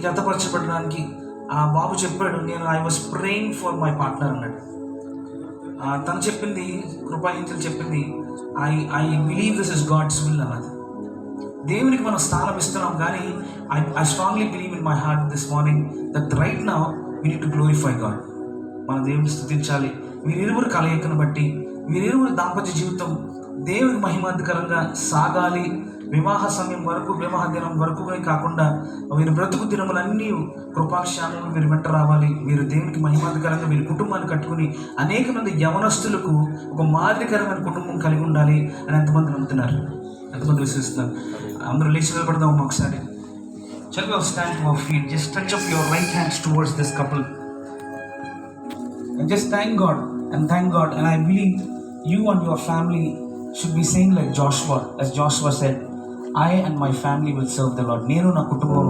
జతపరచబడడానికి ఆ బాబు చెప్పాడు, నేను I was praying for my partner అన్నాడు. తను చెప్పింది, కృపాయించులు చెప్పింది, I I believe this is God's will అన్నది. దేవునికి మనం స్థానం ఇస్తున్నాం, కానీ I strongly believe in my heart this morning that right now we need to glorify God. మన దేవుని స్తుతించాలి. వీరిరువురు కలయికను బట్టి, వీరిరువురు దాంపత్య జీవితం దేవునికి మహిమార్థకరంగా సాగాలి. వివాహ సమయం వరకు, వివాహ దినం వరకు కాకుండా వీరి బ్రతుకు దినములన్నీ కృపాక్షామములు వీరు వెంట రావాలి. వీరు దేవునికి మహిమార్థకరంగా వీరి కుటుంబాన్ని కట్టుకుని అనేక మంది యవనస్తులకు ఒక మాదిరికరమైన కుటుంబం కలిగి ఉండాలి అని ఎంతమంది నమ్ముతున్నారు, ఎంతమంది విశ్వసిస్తున్నారు? అందరూ లేచి నిలబడదాం ఒకసారి. Shall we stand to our feet? Just stretch up your right hands towards this couple and just thank God and I believe you and your family should be saying like Joshua, as Joshua said, I and my family will serve the Lord. నేను నా కుటుంబం